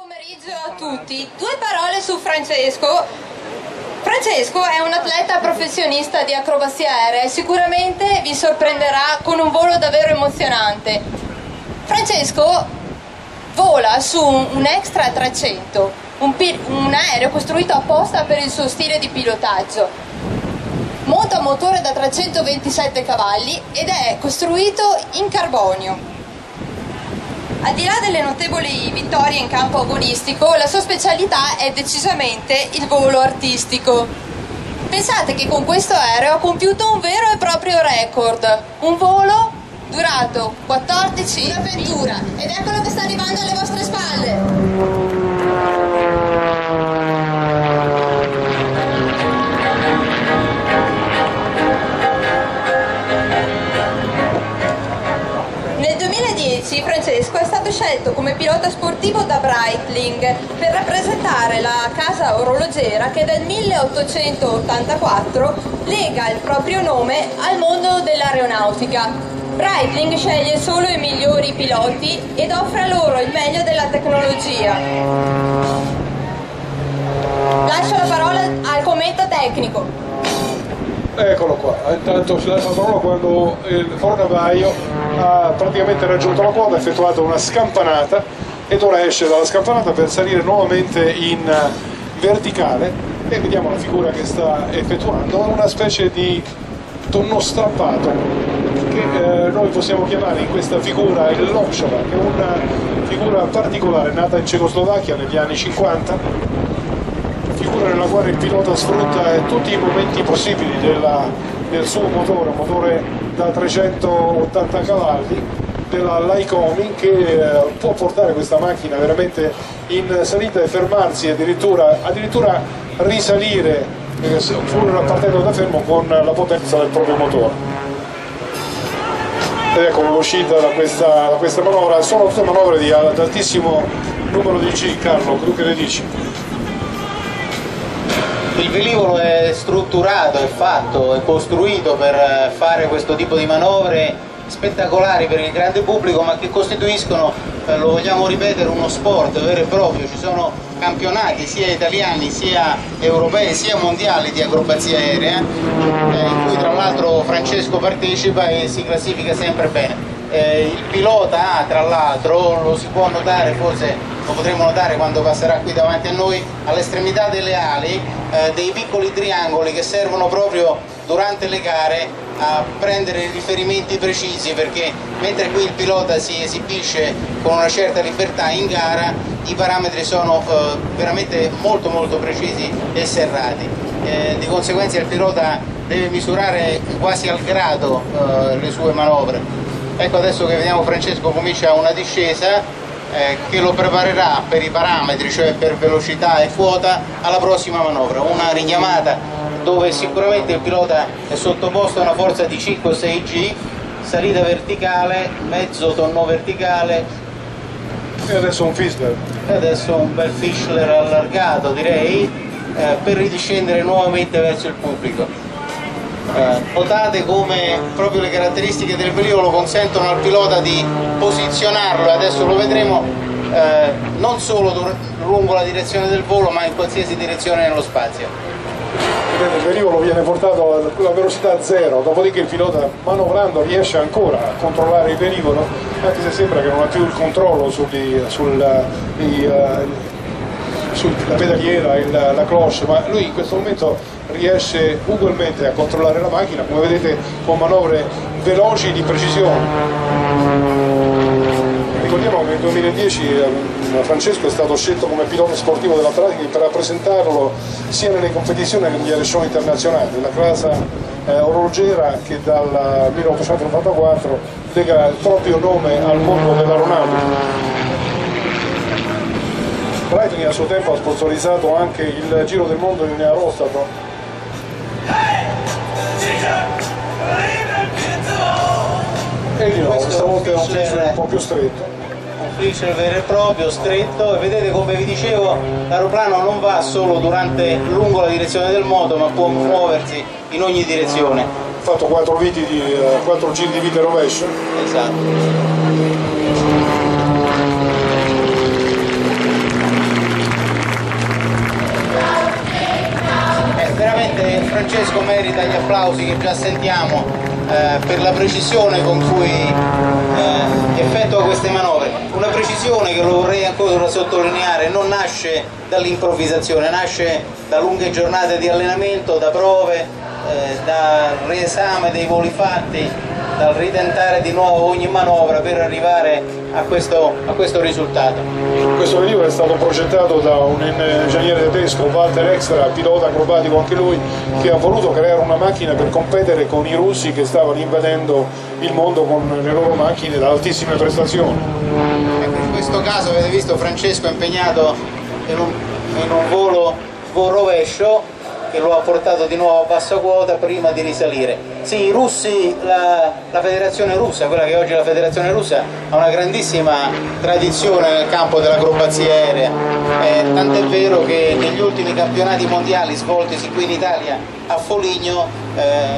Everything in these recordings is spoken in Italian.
pomeriggio a tutti. Due parole su Francesco. Francesco è un atleta professionista di acrobazia aerea e sicuramente vi sorprenderà con un volo davvero emozionante. Francesco vola su un Extra 300, un aereo costruito apposta per il suo stile di pilotaggio. Monta un motore da 327 cavalli ed è costruito in carbonio. Al di là delle notevoli vittorie in campo agonistico, la sua specialità è decisamente il volo artistico. Pensate che con questo aereo ha compiuto un vero e proprio record, un volo durato 14 un'avventura, ed eccolo che sta arrivando alle vostre spalle. Francesco è stato scelto come pilota sportivo da Breitling per rappresentare la casa orologiera che dal 1884 lega il proprio nome al mondo dell'aeronautica. Breitling sceglie solo i migliori piloti ed offre a loro il meglio della tecnologia. Lascio la parola al commento tecnico. Eccolo qua, intanto ci lascia la parola quando il fornavaio ha praticamente raggiunto la quota, ha effettuato una scampanata ed ora esce dalla scampanata per salire nuovamente in verticale e vediamo la figura che sta effettuando, una specie di tonno strappato che noi possiamo chiamare in questa figura il Lobshova, che è una figura particolare nata in Cecoslovacchia negli anni 50, figura nella quale il pilota sfrutta tutti i momenti possibili del suo motore, un motore da 380 cavalli della Lycoming, che può portare questa macchina veramente in salita e fermarsi, addirittura risalire pur partendo da fermo con la potenza del proprio motore. Ed ecco l'uscita da questa manovra. Sono tutte manovre ad altissimo numero di G. Carlo, tu che ne dici? Il velivolo è strutturato, è fatto, è costruito per fare questo tipo di manovre spettacolari per il grande pubblico, ma che costituiscono, lo vogliamo ripetere, uno sport vero e proprio. Ci sono campionati sia italiani sia europei sia mondiali di acrobazia aerea, in cui tra l'altro Francesco partecipa e si classifica sempre bene. Il pilota ha, tra l'altro, lo si può notare, forse lo potremo notare quando passerà qui davanti a noi, all'estremità delle ali dei piccoli triangoli che servono proprio durante le gare a prendere riferimenti precisi, perché mentre qui il pilota si esibisce con una certa libertà, in gara i parametri sono veramente molto precisi e serrati. Di conseguenza il pilota deve misurare quasi al grado le sue manovre. Ecco, adesso che vediamo Francesco comincia una discesa che lo preparerà per i parametri, cioè per velocità e quota, alla prossima manovra, una richiamata dove sicuramente il pilota è sottoposto a una forza di 5-6 G, salita verticale, mezzo tonno verticale e adesso un Fischler. E adesso un bel Fischler allargato, direi, per ridiscendere nuovamente verso il pubblico. Notate come proprio le caratteristiche del velivolo consentono al pilota di posizionarlo, adesso lo vedremo, non solo lungo la direzione del volo, ma in qualsiasi direzione nello spazio. Vedete, il velivolo viene portato a velocità zero, dopodiché il pilota manovrando riesce ancora a controllare il velivolo, anche se sembra che non ha più il controllo sulla pedaliera, la cloche, ma lui in questo momento riesce ugualmente a controllare la macchina, come vedete, con manovre veloci di precisione. Ricordiamo che nel 2010 Francesco è stato scelto come pilota sportivo della Breitling per rappresentarlo sia nelle competizioni che negli air show internazionali, la casa orologera che dal 1894 lega il proprio nome al mondo dell'aeronautica. Breitling a suo tempo ha sponsorizzato anche il Giro del Mondo in aerostato. E di nuovo, questa volta è un Fischler un po' più stretto. Un Fischler vero e proprio, stretto, e vedete, come vi dicevo, l'aeroplano non va solo lungo la direzione del moto, ma può muoversi in ogni direzione. Ha fatto 4 giri di vite rovescio. Esatto. Francesco merita gli applausi che già sentiamo per la precisione con cui effettua queste manovre. Una precisione che, lo vorrei ancora sottolineare, non nasce dall'improvvisazione, nasce da lunghe giornate di allenamento, da prove, dal riesame dei voli fatti, dal ritentare di nuovo ogni manovra per arrivare a questo risultato. Questo velivolo è stato progettato da un ingegnere tedesco, Walter Extra, pilota acrobatico anche lui, che ha voluto creare una macchina per competere con i russi che stavano invadendo il mondo con le loro macchine da altissime prestazioni. Ecco, in questo caso avete visto Francesco impegnato in un volo rovescio che lo ha portato di nuovo a bassa quota prima di risalire. Sì, i russi, la federazione russa, quella che oggi è la federazione russa, ha una grandissima tradizione nel campo dell'acrobazia aerea, tant'è vero che negli ultimi campionati mondiali svoltisi qui in Italia a Foligno,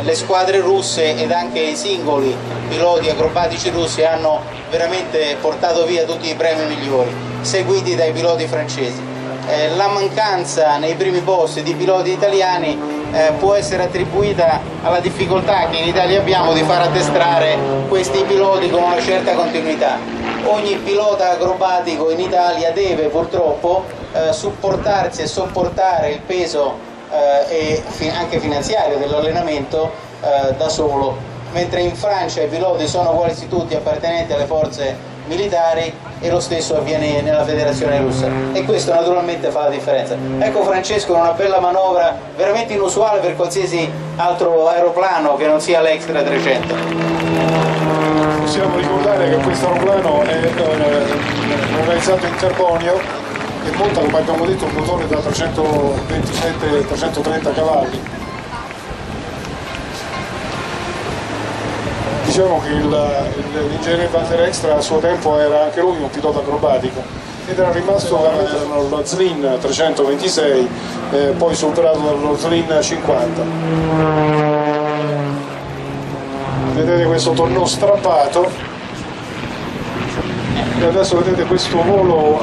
le squadre russe ed anche i singoli piloti acrobatici russi hanno veramente portato via tutti i premi migliori, seguiti dai piloti francesi. La mancanza nei primi posti di piloti italiani può essere attribuita alla difficoltà che in Italia abbiamo di far addestrare questi piloti con una certa continuità. Ogni pilota acrobatico in Italia deve purtroppo supportarsi e sopportare il peso e anche finanziario dell'allenamento da solo, mentre in Francia i piloti sono quasi tutti appartenenti alle forze militari e lo stesso avviene nella federazione russa, e questo naturalmente fa la differenza. Ecco Francesco, una bella manovra veramente inusuale per qualsiasi altro aeroplano che non sia l'Extra 300. Possiamo ricordare che questo aeroplano è realizzato in carbonio e monta, come abbiamo detto, un motore da 327-330 cavalli. Diciamo che l'ingegnere Walter Extra a suo tempo era anche lui un pilota acrobatico ed era rimasto allo Zlin 326, poi superato dallo Zlin 50. Vedete questo tonneau strappato e adesso vedete questo volo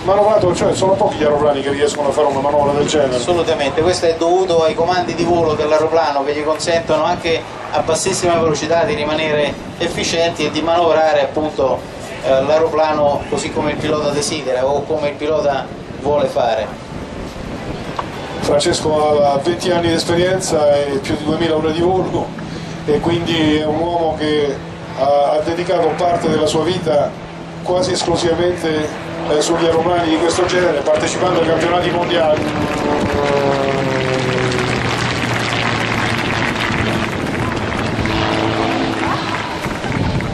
manovrato, cioè sono pochi gli aeroplani che riescono a fare una manovra del genere. Assolutamente, questo è dovuto ai comandi di volo dell'aeroplano che gli consentono anche a bassissima velocità di rimanere efficienti e di manovrare appunto l'aeroplano così come il pilota desidera o come il pilota vuole fare. Francesco ha 20 anni di esperienza e più di 2000 ore di volo e quindi è un uomo che ha dedicato parte della sua vita quasi esclusivamente sugli aeroplani di questo genere, partecipando ai campionati mondiali.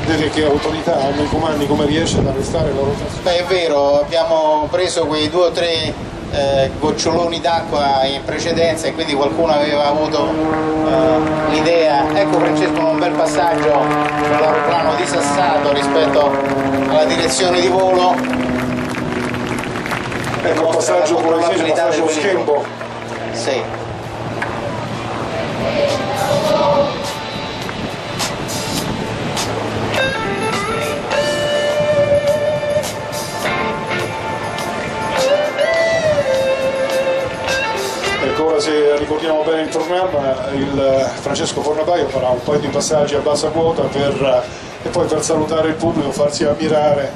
Vedete che autorità hanno i comandi, come riesce ad arrestare la rotazione? Beh, è vero, abbiamo preso quei 2 o 3 goccioloni d'acqua in precedenza e quindi qualcuno aveva avuto l'idea. Ecco Francesco, un bel passaggio con l'aeroplano disassato rispetto alla direzione di volo. Ecco il passaggio con il passaggio schembo. Sì. Ecco, ora se ricordiamo bene il programma, il Francesco Fornabaio farà un paio di passaggi a bassa quota e poi per salutare il pubblico, farsi ammirare,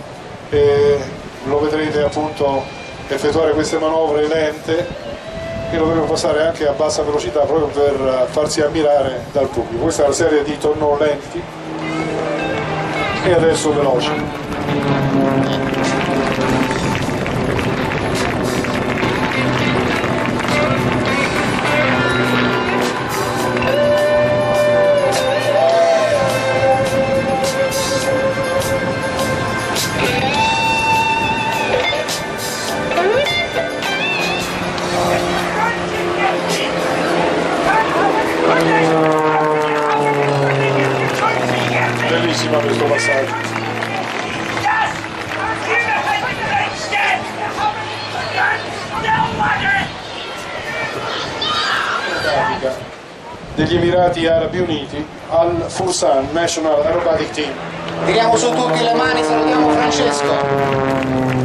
e lo vedrete appunto effettuare queste manovre lente e lo dovremo passare anche a bassa velocità proprio per farsi ammirare dal pubblico. Questa è la serie di tonneau lenti e adesso veloci. Bellissimo questo passaggio. Degli Emirati Arabi Uniti al Fursan National Aerobatic Team. Tiriamo su tutti le mani, salutiamo Francesco.